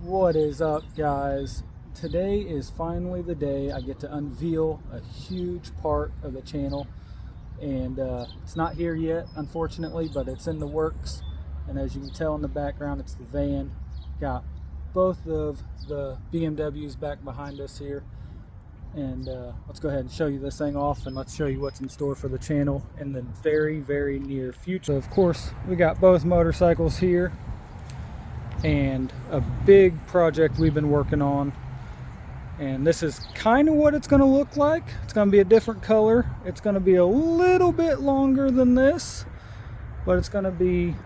What is up, guys? Today is finally the day I get to unveil a huge part of the channel, and it's not here yet, unfortunately, but it's in the works. And as you can tell in the background, it's the van. Got both of the BMWs back behind us here, and let's go ahead and show you this thing off, and let's show you what's in store for the channel in the very near future. So of course, we got both motorcycles here, and a big project we've been working on, and this is kind of what it's going to look like. It's going to be a different color. It's going to be a little bit longer than this, but it's going to be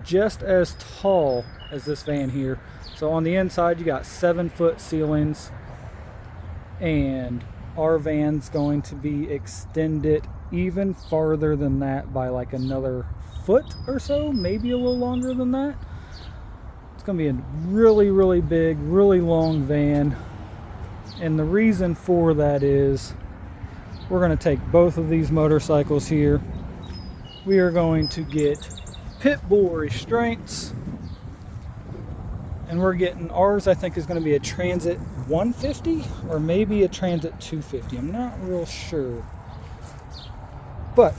just as tall as this van here. So on the inside you got 7-foot ceilings, and our van's going to be extended even farther than that by like another foot or so, maybe a little longer than that. It's going to be a really big, really long van, and the reason for that is we're going to take both of these motorcycles here. We are going to get pit bull restraints, and we're getting ours. I think is going to be a Transit 150 or maybe a Transit 250. I'm not real sure, but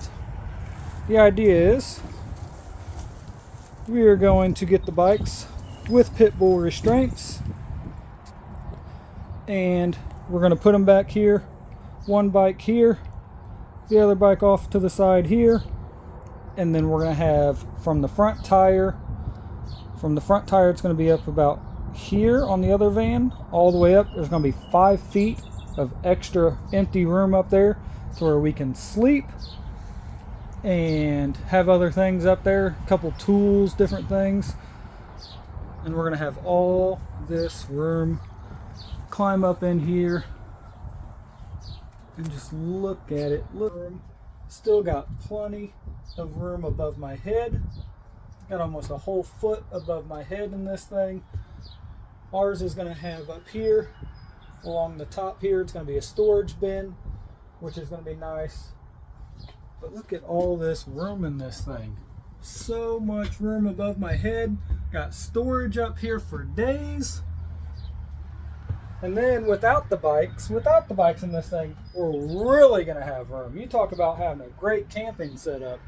the idea is we are going to get the bikes with pit bull restraints, and we're going to put them back here. One bike here, the other bike off to the side here, and then we're going to have from the front tire it's going to be up about here on the other van all the way up. There's going to be 5 feet of extra empty room up there to where we can sleep and have other things up there, a couple tools, different things. And we're going to have all this room. Climb up in here and just look at it. Look, still got plenty of room above my head. Got almost a whole foot above my head in this thing. Ours is going to have up here along the top here, it's going to be a storage bin, which is going to be nice. But look at all this room in this thing. So much room above my head. Got storage up here for days. And then without the bikes in this thing, we're really going to have room. You talk about having a great camping setup.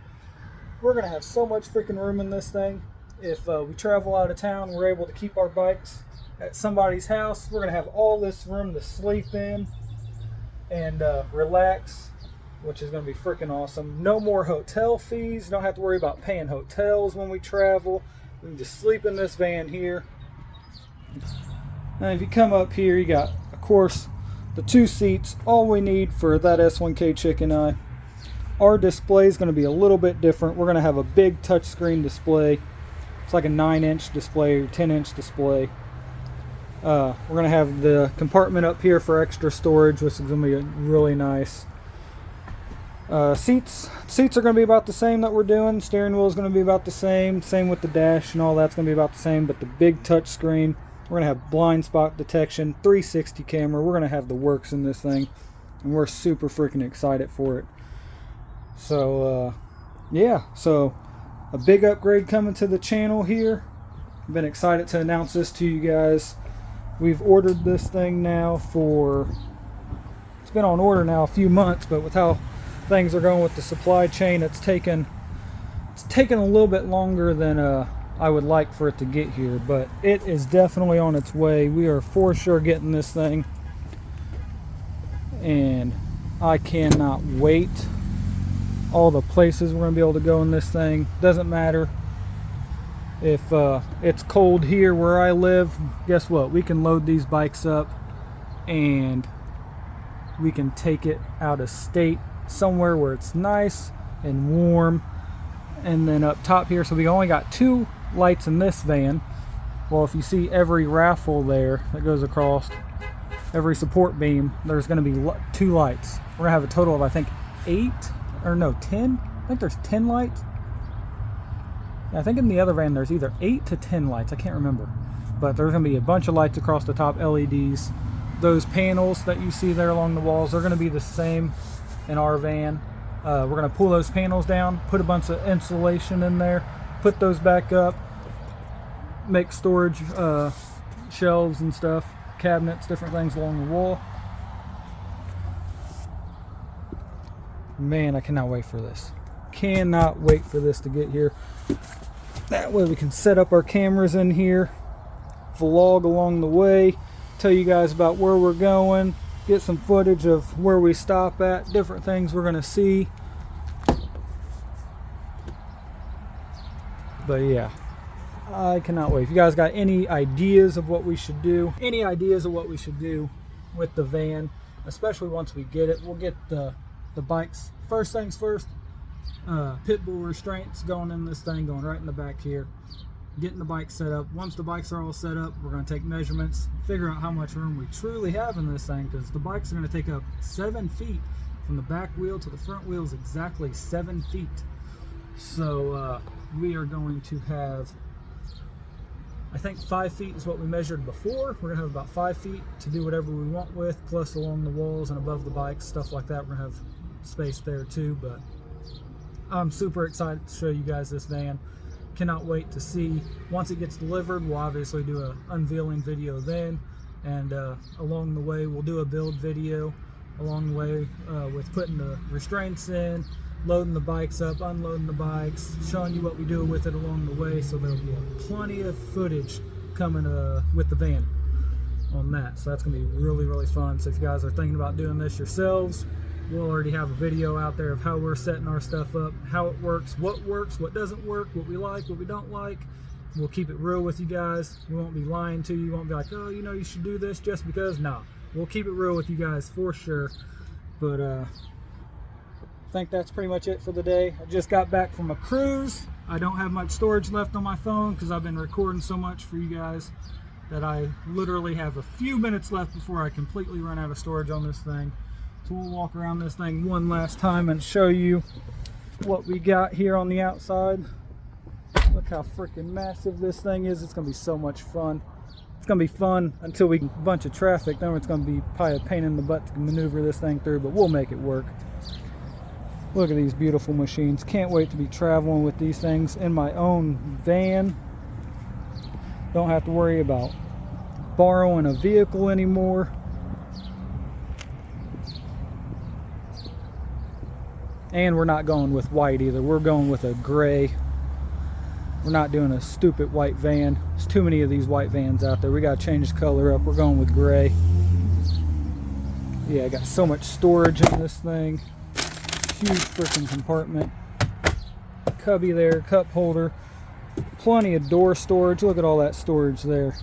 We're going to have so much freaking room in this thing. If we travel out of town, we're able to keep our bikes at somebody's house. We're going to have all this room to sleep in and relax, which is going to be freaking awesome. No more hotel fees. Don't have to worry about paying hotels when we travel. We can just sleep in this van here. Now if you come up here, you got, of course, the 2 seats, all we need for that S1K Chicken Eye. Our display is going to be a little bit different. We're going to have a big touchscreen display. It's like a 9-inch display or 10-inch display. We're going to have the compartment up here for extra storage, which is going to be really nice. Seats are going to be about the same that we're doing. Steering wheel is going to be about the same. Same with the dash and all that's going to be about the same. But the big touch screen, we're going to have blind spot detection, 360 camera. We're going to have the works in this thing, and we're super freaking excited for it. So yeah, so a big upgrade coming to the channel here. I've been excited to announce this to you guys. We've ordered this thing now it's been on order now a few months, but with how things are going with the supply chain, it's taken a little bit longer than I would like for it to get here, but it is definitely on its way. We are for sure getting this thing, and I cannot wait. All the places we're going to be able to go in this thing. Doesn't matter if it's cold here where I live. Guess what? We can load these bikes up and we can take it out of state somewhere where it's nice and warm. And then up top here, so we only got 2 lights in this van. Well, if you see every raffle there that goes across every support beam, there's going to be 2 lights. We're going to have a total of, I think, 10. I think there's 10 lights. I think in the other van there's either 8 to 10 lights. I can't remember. But there's going to be a bunch of lights across the top, LEDs. Those panels that you see there along the walls, they're going to be the same in our van. We're going to pull those panels down, put a bunch of insulation in there, put those back up, make storage shelves and stuff, cabinets, different things along the wall. Man, I cannot wait for this. Cannot wait for this to get here. That way we can set up our cameras in here, vlog along the way, tell you guys about where we're going, get some footage of where we stop at, different things we're going to see. But yeah, I cannot wait. If you guys got any ideas of what we should do, with the van, especially once we get it, we'll get the bikes. First things first, pit bull restraints going in this thing, going right in the back here. Getting the bike set up. Once the bikes are all set up, we're going to take measurements, figure out how much room we truly have in this thing, because the bikes are going to take up 7 feet from the back wheel to the front wheel, is exactly 7 feet. So we are going to have, I think 5 feet is what we measured before. We're going to have about 5 feet to do whatever we want with, plus along the walls and above the bikes, stuff like that. We're going to have space there too. But I'm super excited to show you guys this van. Cannot wait to see. Once it gets delivered, we'll obviously do an unveiling video then, and along the way we'll do a build video along the way with putting the restraints in, loading the bikes up, unloading the bikes, showing you what we do with it along the way. So there'll be plenty of footage coming with the van on that. So that's gonna be really, really fun. So if you guys are thinking about doing this yourselves, we'll already have a video out there of how we're setting our stuff up, how it works, what doesn't work, what we like, what we don't like. We'll keep it real with you guys. We won't be lying to you. You won't be like, oh, you know, you should do this just because. No, we'll keep it real with you guys for sure. But I think that's pretty much it for the day. I just got back from a cruise. I don't have much storage left on my phone because I've been recording so much for you guys that I literally have a few minutes left before I completely run out of storage on this thing. So we'll walk around this thing one last time and show you what we got here on the outside. Look how freaking massive this thing is. It's going to be so much fun. It's going to be fun until we get a bunch of traffic. Then it's going to be probably a pain in the butt to maneuver this thing through, but we'll make it work. Look at these beautiful machines. Can't wait to be traveling with these things in my own van. Don't have to worry about borrowing a vehicle anymore. And we're not going with white either. We're going with a gray. We're not doing a stupid white van. There's too many of these white vans out there. We got to change the color up. We're going with gray. Yeah, I got so much storage in this thing. Huge freaking compartment. Cubby there, cup holder. Plenty of door storage. Look at all that storage there.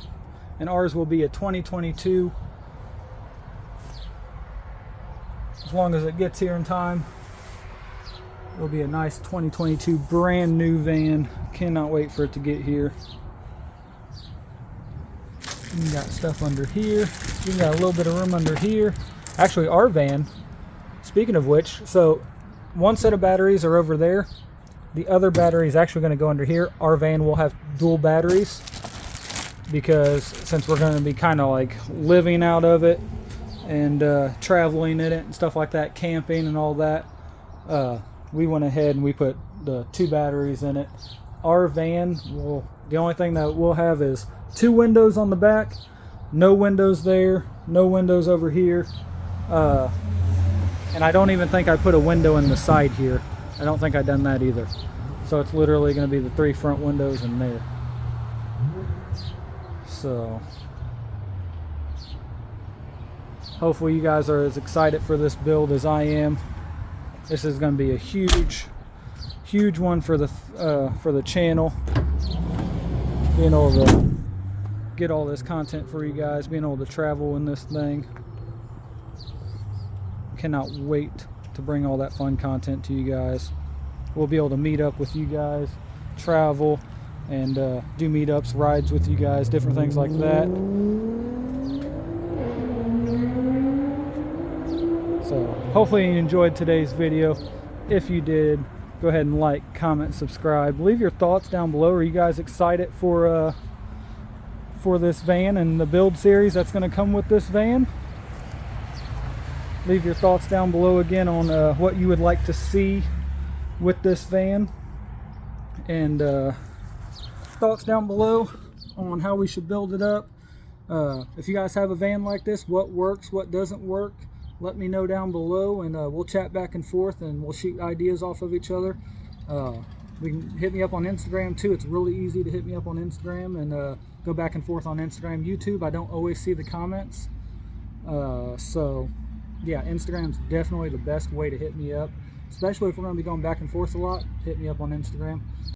And ours will be a 2022. As long as it gets here in time. It'll be a nice 2022 brand new van. Cannot wait for it to get here. You got stuff under here. You got a little bit of room under here. Actually, our van, speaking of which, so one set of batteries are over there. The other battery is actually going to go under here. Our van will have dual batteries because since we're going to be kind of like living out of it and traveling in it and stuff like that, camping and all that, we went ahead and we put the 2 batteries in it. Our van will, the only thing that we'll have is 2 windows on the back, no windows there, no windows over here, and I don't even think I put a window in the side here. I don't think I done that either. So it's literally going to be the 3 front windows in there. So hopefully you guys are as excited for this build as I am. This is going to be a huge one for the channel. Being able to get all this content for you guys, being able to travel in this thing. Cannot wait to bring all that fun content to you guys. We'll be able to meet up with you guys, travel, and do meetups, rides with you guys, different things like that. So hopefully you enjoyed today's video. If you did, go ahead and like, comment, subscribe. Leave your thoughts down below. Are you guys excited for this van and the build series that's going to come with this van? Leave your thoughts down below again on what you would like to see with this van, and thoughts down below on how we should build it up. If you guys have a van like this, what works, what doesn't work, let me know down below, and we'll chat back and forth, and we'll shoot ideas off of each other. We can hit me up on Instagram too. It's really easy to hit me up on Instagram and go back and forth on Instagram. YouTube, I don't always see the comments. So yeah, Instagram's definitely the best way to hit me up, especially if we're going to be going back and forth a lot. Hit me up on Instagram.